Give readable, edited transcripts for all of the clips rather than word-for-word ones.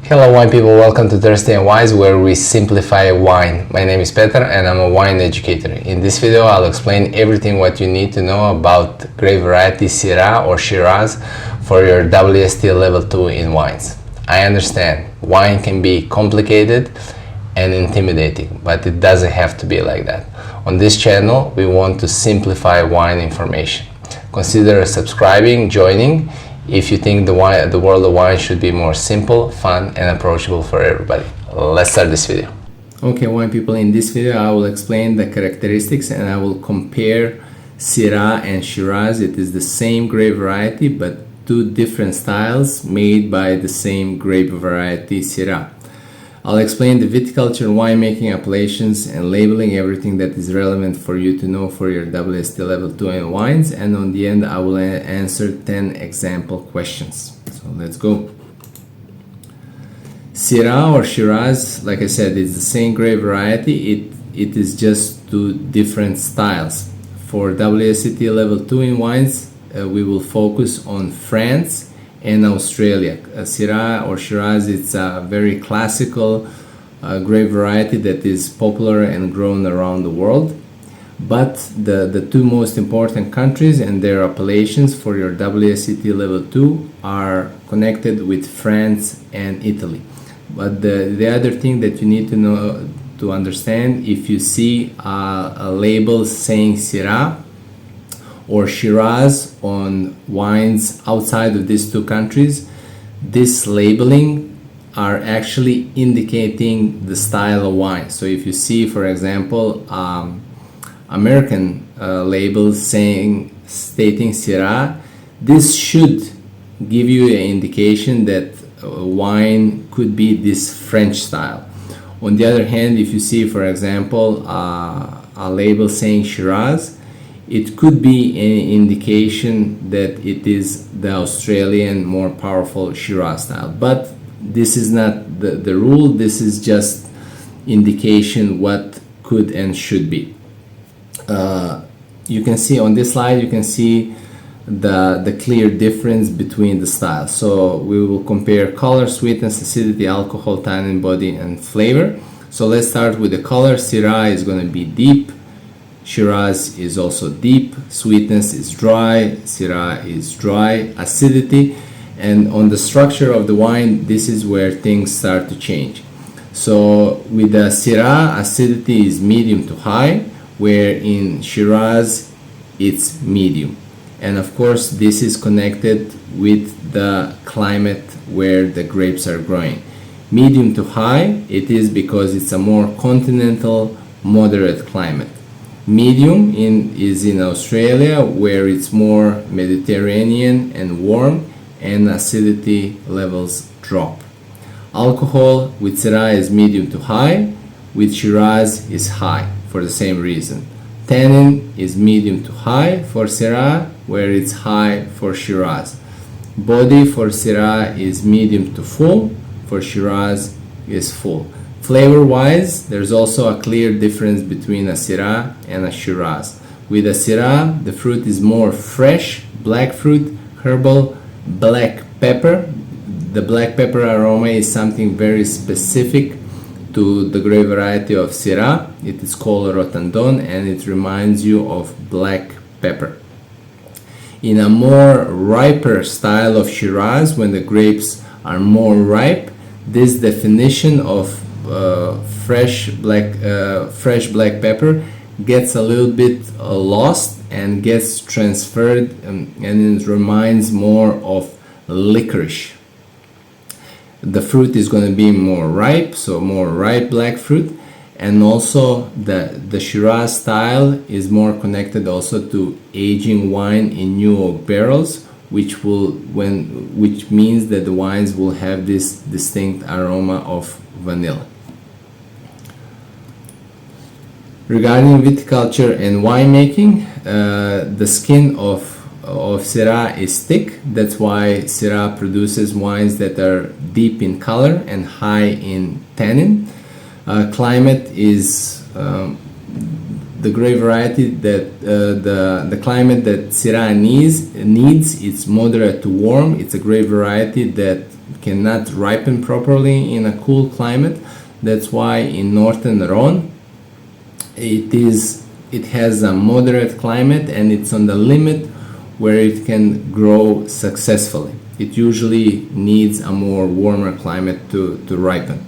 Hello wine people, welcome to Thursday and Wines, where we simplify wine. My name is Petar and I'm a wine educator. In this video I'll explain everything what you need to know about grape variety Syrah or Shiraz for your WSET Level 2 in wines. I understand wine can be complicated and intimidating, but it doesn't have to be like that. On this channel we want to simplify wine information. Consider subscribing, joining, if you think the world of wine should be more simple, fun and approachable for everybody. Let's start this video. Okay, wine people, in this video I will explain the characteristics and I will compare Syrah and Shiraz. It is the same grape variety but two different styles made by the same grape variety Syrah. I'll explain the viticulture, winemaking, appellations and labeling, everything that is relevant for you to know for your WSET Level 2 in wines, and on the end I will answer 10 example questions. So let's go. Syrah or Shiraz, like I said, it's the same grape variety, it is just two different styles. For WSET Level 2 in wines, we will focus on France and Australia. Syrah or Shiraz, it's a very classical grape variety that is popular and grown around the world. But the two most important countries and their appellations for your WSET Level 2 are connected with France and Italy. But the other thing that you need to know, to understand, if you see a label saying Syrah or Shiraz on wines outside of these two countries, this labeling are actually indicating the style of wine. So if you see, for example, American label stating Syrah, this should give you an indication that wine could be this French style. On the other hand, if you see, for example, a label saying Shiraz, it could be an indication that it is the Australian more powerful Shiraz style. But this is not the rule, this is just indication what could and should be. You can see on this slide, you can see the clear difference between the styles. So we will compare color, sweetness, acidity, alcohol, tannin, body and flavor. So let's start with the color. Syrah is going to be deep, Shiraz is also deep, sweetness is dry, Syrah is dry, acidity, and on the structure of the wine, this is where things start to change. So with the Syrah, acidity is medium to high, where in Shiraz it's medium. And of course this is connected with the climate where the grapes are growing. Medium to high, it is because it's a more continental, moderate climate. Medium is in Australia, where it's more Mediterranean and warm, and acidity levels drop. Alcohol with Syrah is medium to high, with Shiraz is high for the same reason. Tannin is medium to high for Syrah, where it's high for Shiraz. Body for Syrah is medium to full, for Shiraz is full. Flavor wise, there's also a clear difference between a Syrah and a Shiraz. With a Syrah, the fruit is more fresh, black fruit, herbal, black pepper. The black pepper aroma is something very specific to the grape variety of Syrah. It is called rotandon and it reminds you of black pepper. In a more riper style of Shiraz, when the grapes are more ripe, this definition of fresh black pepper gets a little bit lost and gets transferred, and it reminds more of licorice. The fruit is going to be more ripe, so more ripe black fruit, and also the Shiraz style is more connected also to aging wine in new oak barrels, which means that the wines will have this distinct aroma of vanilla. Regarding viticulture and winemaking, the skin of Syrah is thick. That's why Syrah produces wines that are deep in color and high in tannin. Climate is the grape variety that the climate that Syrah needs. It's moderate to warm. It's a grape variety that cannot ripen properly in a cool climate. That's why in northern Rhone it has a moderate climate, and it's on the limit where it can grow successfully. It usually needs a more warmer climate to ripen.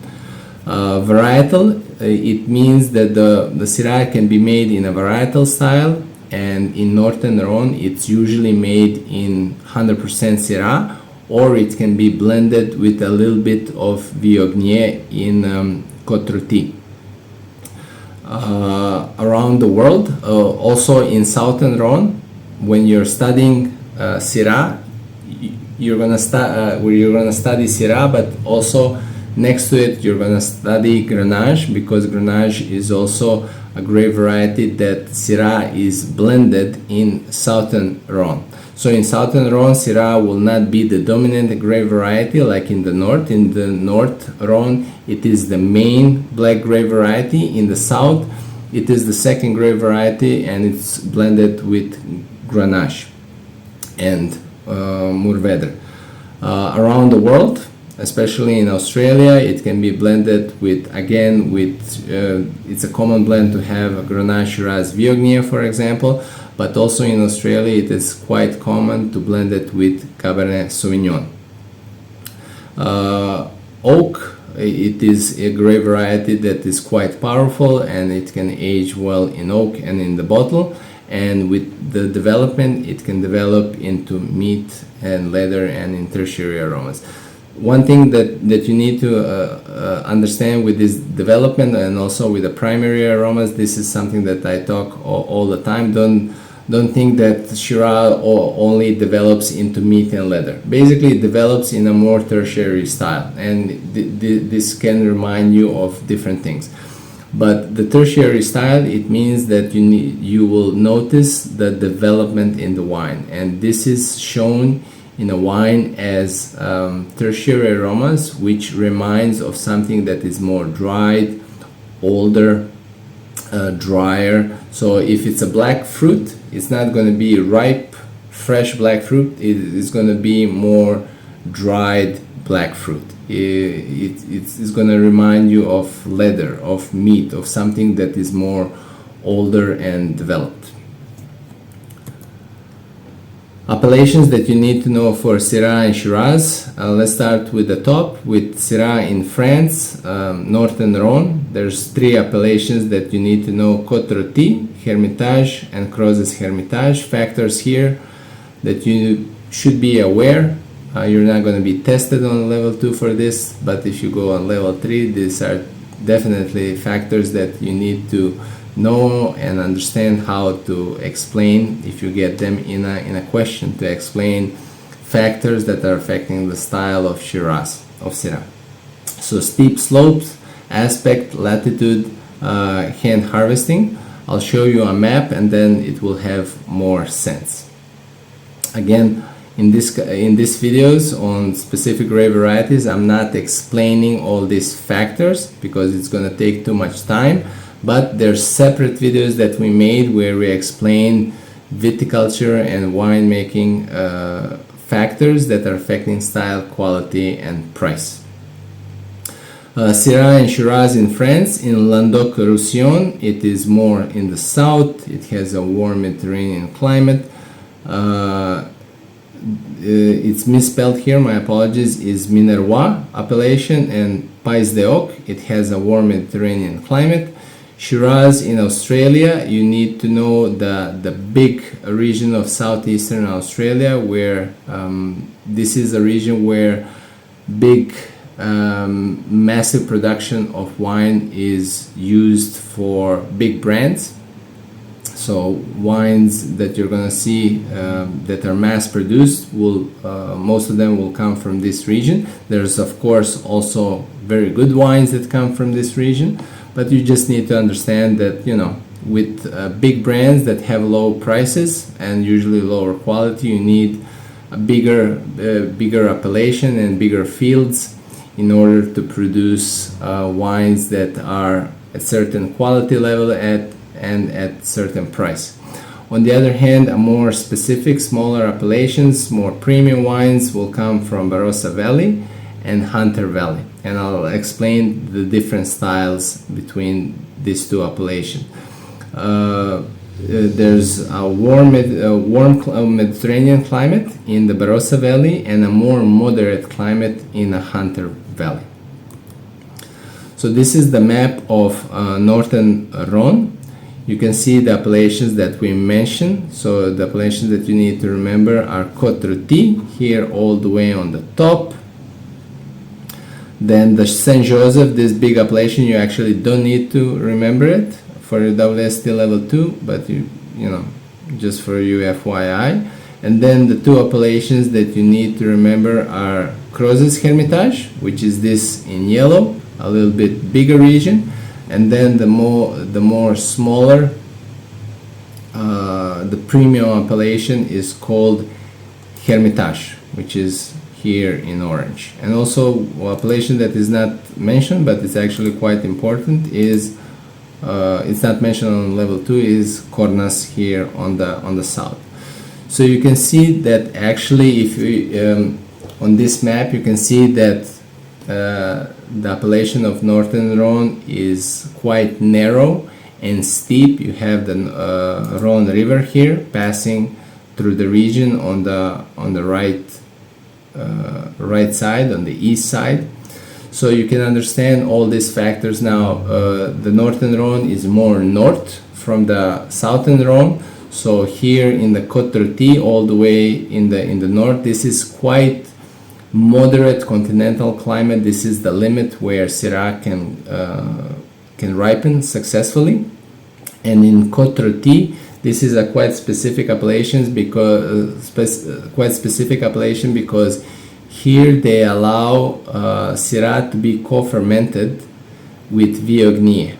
Varietal, it means that the Syrah can be made in a varietal style, and in northern Rhone it's usually made in 100% Syrah, or it can be blended with a little bit of Viognier in Côte Rôtie. Around the world, also in southern Rhone, when you're studying Syrah, you're gonna study Syrah, but also next to it you're gonna study Grenache, because Grenache is also a grape variety that Syrah is blended in southern Rhone. So in southern Rhone, Syrah will not be the dominant grape variety like in the north. In the north Rhone, it is the main black grape variety. In the south, it is the second grape variety, and it's blended with Grenache and Mourvèdre. Around the world, especially in Australia, it can be blended with it's a common blend to have a Grenache, Shiraz, Viognier, for example, but also in Australia it is quite common to blend it with Cabernet Sauvignon. Oak, it is a grape variety that is quite powerful, and it can age well in oak and in the bottle, and with the development it can develop into meat and leather and in tertiary aromas. One thing that you need to understand with this development, and also with the primary aromas, this is something that I talk all the time. Don't think that Shiraz only develops into meat and leather. Basically, it develops in a more tertiary style, and this can remind you of different things. But the tertiary style, it means that you will notice the development in the wine, and this is shown in a wine as tertiary aromas, which reminds of something that is more dried, older, drier. So if it's a black fruit, it's not going to be ripe, fresh black fruit. It is going to be more dried black fruit. It's going to remind you of leather, of meat, of something that is more older and developed. Appellations that you need to know for Syrah and Shiraz. Let's start with the top, with Syrah in France, northern Rhone. There's 3 appellations that you need to know: Côte Rôtie, Hermitage, and Crozes Hermitage. Factors here that you should be aware. You're not going to be tested on level 2 for this, but if you go on level 3, these are definitely factors that you need to know and understand how to explain if you get them in a question, to explain factors that are affecting the style of Shiraz, of Syrah. So steep slopes, aspect, latitude, hand harvesting. I'll show you a map and then it will have more sense. Again, in these videos on specific grape varieties, I'm not explaining all these factors because it's going to take too much time. But there's separate videos that we made where we explain viticulture and winemaking factors that are affecting style, quality, and price. Syrah and Shiraz in France, in Languedoc-Roussillon, it is more in the south. It has a warm Mediterranean climate. It's misspelled here, my apologies, is Minervois appellation, and Pays d'Oc, it has a warm Mediterranean climate. Shiraz in Australia, you need to know the big region of southeastern Australia, where this is a region where big massive production of wine is used for big brands. So wines that you're gonna see that are mass produced will most of them will come from this region. There's of course also very good wines that come from this region, but you just need to understand that, you know, with big brands that have low prices and usually lower quality, you need a bigger appellation and bigger fields in order to produce wines that are at certain quality level and at certain price. On the other hand, a more specific, smaller appellations, more premium wines will come from Barossa Valley and Hunter Valley, and I'll explain the different styles between these two appellations. There's a warm Mediterranean climate in the Barossa Valley and a more moderate climate in the Hunter Valley. So this is the map of Northern Rhone. You can see the appellations that we mentioned. So the appellations that you need to remember are Côte-Rôtie, here all the way on the top. Then the Saint Joseph, this big appellation, you actually don't need to remember it for your WSET Level 2, but you know, just for you FYI. And then the two appellations that you need to remember are Crozes Hermitage, which is this in yellow, a little bit bigger region, and then the more smaller, the premium appellation is called Hermitage, which is here in orange. And also appellation that is not mentioned, but it's actually quite important, is it's not mentioned on level 2, is Cornas here on the south. So you can see that actually, if you on this map, you can see that the appellation of Northern Rhone is quite narrow and steep. You have the Rhone River here passing through the region on the right side, on the east side. So you can understand all these factors now. The Northern Rhone is more north from the Southern Rhone. So here in the Côte-Rôtie, all the way in the north, this is quite moderate continental climate. This is the limit where Syrah can ripen successfully. And in Côte-Rôtie, this is a quite specific appellation because here they allow Syrah to be co-fermented with Viognier.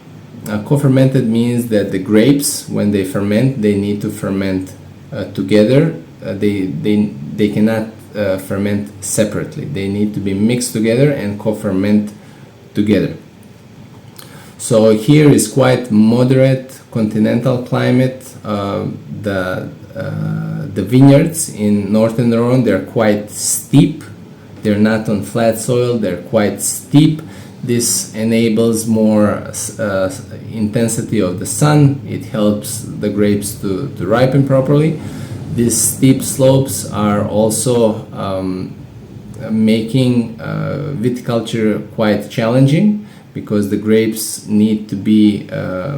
Co-fermented means that the grapes, when they ferment, they need to ferment together. They cannot ferment separately. They need to be mixed together and co-ferment together. So here is quite moderate continental climate. The vineyards in Northern Rhone, they're quite steep. They're not on flat soil, they're quite steep. This enables more intensity of the sun. It helps the grapes to ripen properly. These steep slopes are also making viticulture quite challenging, because the grapes need to be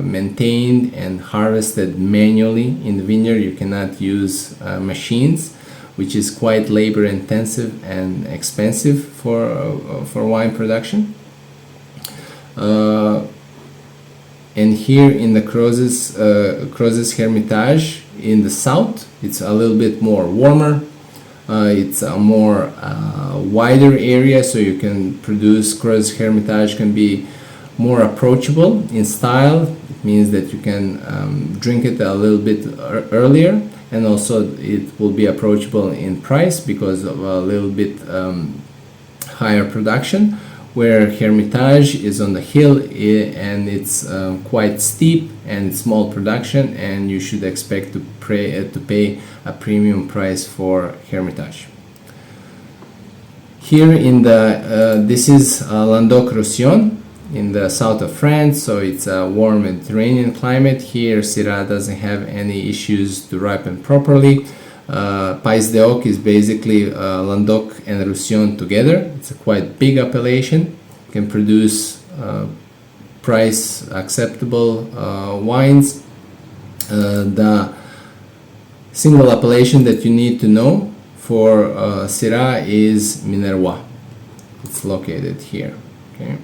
maintained and harvested manually in the vineyard. You cannot use machines, which is quite labor intensive and expensive for wine production. And here in the Crozes Hermitage in the south, it's a little bit more warmer. It's a more wider area, so you can produce Crozes Hermitage can be more approachable in style. It means that you can drink it a little bit earlier, and also it will be approachable in price because of a little bit higher production, where Hermitage is on the hill and it's quite steep and it's small production, and you should expect to pay a premium price for Hermitage. Here in the this is Languedoc-Roussillon in the south of France, so it's a warm Mediterranean climate. Here Syrah doesn't have any issues to ripen properly. Pays d'Oc is basically Languedoc and Roussillon together. It's a quite big appellation. Can produce price acceptable wines. The single appellation that you need to know for Syrah is Minervois. It's located here. Okay.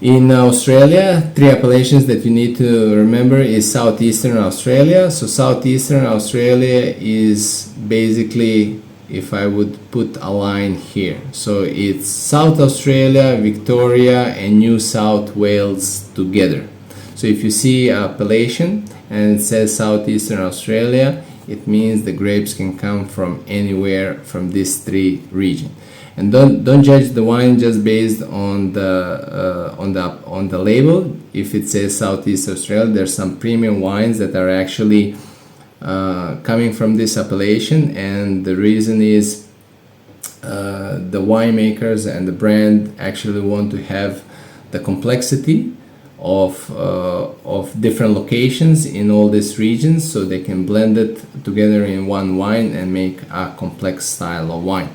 In Australia, three appellations that you need to remember is Southeastern Australia. So Southeastern Australia is basically, if I would put a line here, so it's South Australia, Victoria and New South Wales together. So if you see appellation and it says Southeastern Australia, it means the grapes can come from anywhere from these three regions. And don't judge the wine just based on the label. If it says Southeast Australia, there's some premium wines that are actually coming from this appellation, and the reason is the winemakers and the brand actually want to have the complexity of different locations in all these regions, so they can blend it together in one wine and make a complex style of wine.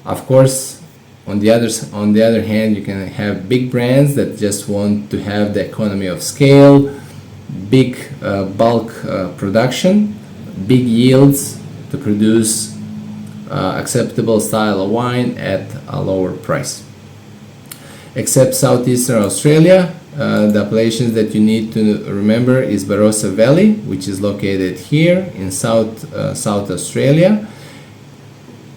Of course, on the other hand, you can have big brands that just want to have the economy of scale, big bulk production, big yields to produce acceptable style of wine at a lower price. Except Southeastern Australia, the appellations that you need to remember is Barossa Valley, which is located here in South Australia.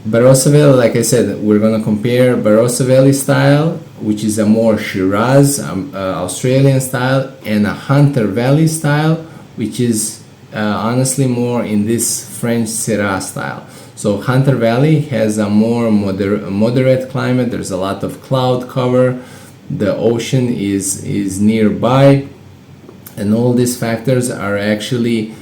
Barossa Valley, like I said, we're going to compare Barossa Valley style, which is a more Shiraz Australian style, and a Hunter Valley style, which is honestly more in this French Syrah style. So Hunter Valley has a more moderate climate. There's a lot of cloud cover. The ocean is nearby, and all these factors are actually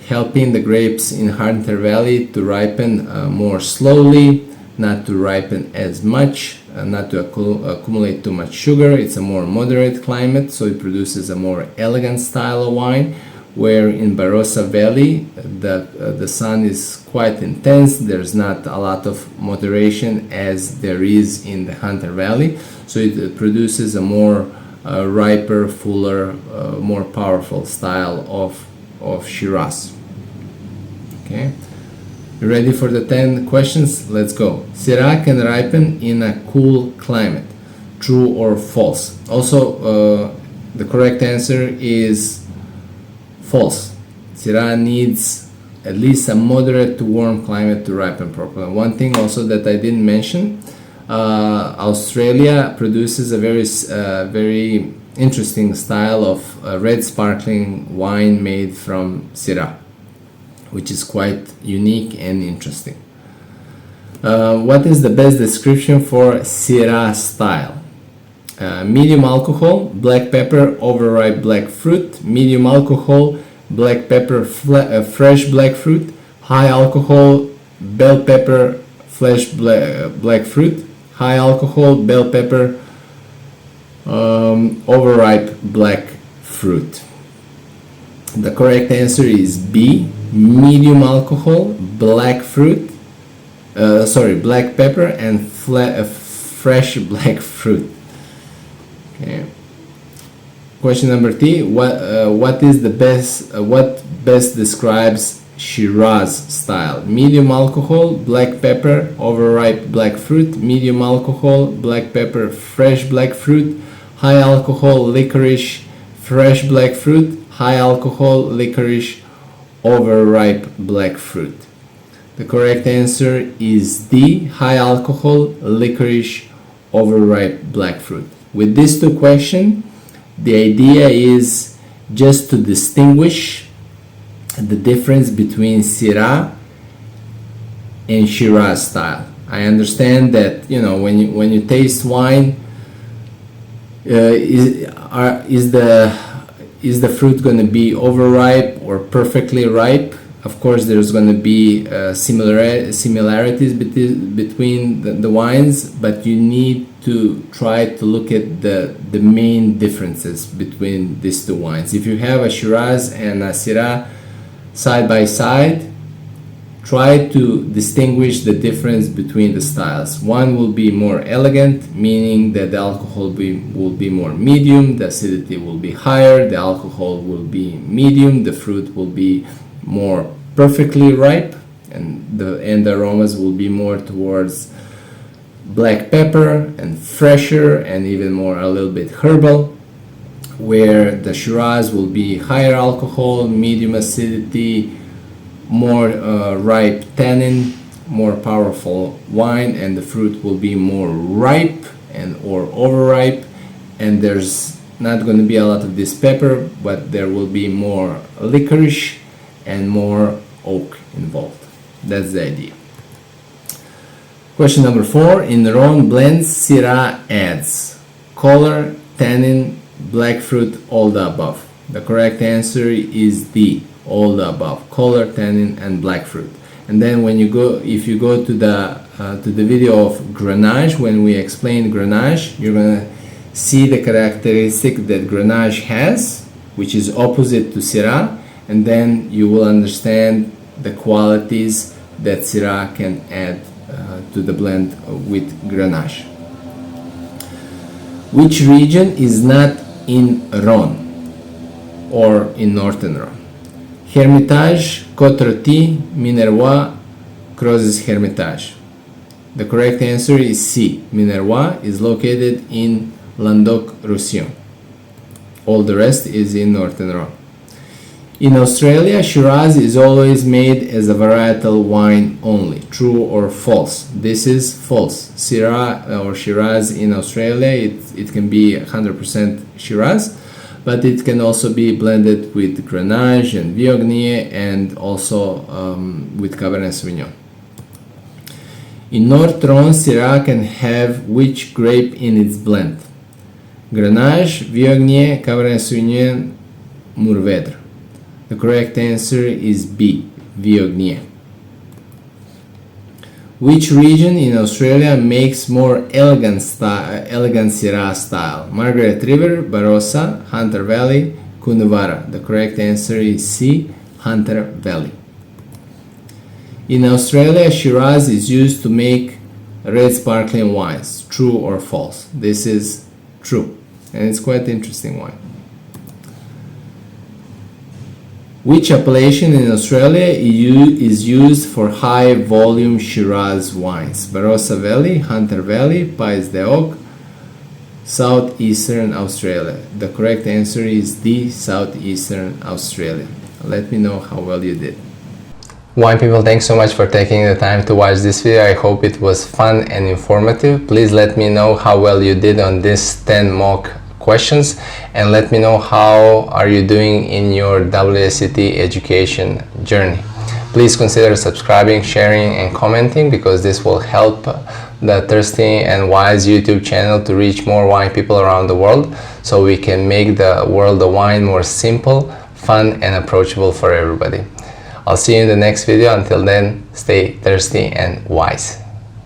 helping the grapes in Hunter Valley to ripen more slowly, not to ripen as much, not to accumulate too much sugar. It's a more moderate climate, so it produces a more elegant style of wine, where in Barossa Valley the sun is quite intense. There's not a lot of moderation as there is in the Hunter Valley, so it produces a more riper, fuller, more powerful style of Shiraz. Okay, you ready for the 10 questions? Let's go. Syrah can ripen in a cool climate. True or false? Also, the correct answer is false. Syrah needs at least a moderate to warm climate to ripen properly. One thing also that I didn't mention, Australia produces a very interesting style of red sparkling wine made from Syrah, which is quite unique and interesting. What is the best description for Syrah style? Medium alcohol, black pepper, overripe black fruit. Medium alcohol, black pepper, fresh black fruit. High alcohol, bell pepper, fresh black fruit. High alcohol, bell pepper, overripe black fruit. The correct answer is B, medium alcohol, black fruit, black pepper and fresh black fruit. Okay. Question number 3. What best describes Shiraz style? Medium alcohol, black pepper, overripe black fruit. Medium alcohol, black pepper, fresh black fruit. High alcohol, licorice, fresh black fruit. High alcohol, licorice, overripe black fruit. The correct answer is D, high alcohol, licorice, overripe black fruit. With these two questions, the idea is just to distinguish the difference between Syrah and Shiraz style. I understand that, you know, when you taste wine, is the fruit going to be overripe or perfectly ripe? Of course, there's going to be similarities between the wines, but you need to try to look at the main differences between these two wines. If you have a Shiraz and a Syrah side by side, try to distinguish the difference between the styles. One will be more elegant, meaning that the alcohol will be more medium, the acidity will be higher, the alcohol will be medium, the fruit will be more perfectly ripe, and the aromas will be more towards black pepper and fresher and even more a little bit herbal, where the Shiraz will be higher alcohol, medium acidity, more ripe tannin, more powerful wine, and the fruit will be more ripe and or overripe, and there's not going to be a lot of this pepper, but there will be more licorice and more oak involved. That's the idea. Question number 4. In their own blends, Syrah adds color, tannin, black fruit, all the above. The correct answer is D. all the above: color, tannin, and black fruit. And then when you go, if you go to the video of Grenache, when we explain Grenache, you're gonna see the characteristic that Grenache has, which is opposite to Syrah, and then you will understand the qualities that Syrah can add to the blend with Grenache. Which region is not in Rhône or in Northern Rhône? Hermitage, Côte-Rôtie, Minervois, Crozes-Hermitage. The correct answer is C. Minervois is located in Languedoc-Roussillon. All the rest is in Northern Rhône. In Australia, Shiraz is always made as a varietal wine only. True or false? This is false. Syrah or Shiraz in Australia, it can be 100% Shiraz, but it can also be blended with Grenache and Viognier, and also with Cabernet Sauvignon. In North Rhône, Syrah can have which grape in its blend? Grenache, Viognier, Cabernet Sauvignon, Mourvèdre. The correct answer is B, Viognier. Which region in Australia makes more elegant Syrah style? Margaret River, Barossa, Hunter Valley, Coonawarra. The correct answer is C, Hunter Valley. In Australia, Shiraz is used to make red sparkling wines. True or false? This is true, and it's quite interesting wine. Which appellation in Australia is used for high volume Shiraz wines? Barossa Valley, Hunter Valley, Pays d'Oc, Southeastern Australia. The correct answer is D, Southeastern Australia. Let me know how well you did. Wine people, thanks so much for taking the time to watch this video. I hope it was fun and informative. Please let me know how well you did on this 10 mock questions, and let me know how are you doing in your WSET education journey. Please consider subscribing, sharing, and commenting, because this will help the Thirsty and Wise YouTube channel to reach more wine people around the world, so we can make the world of wine more simple, fun, and approachable for everybody. I'll see you in the next video. Until then, stay thirsty and wise.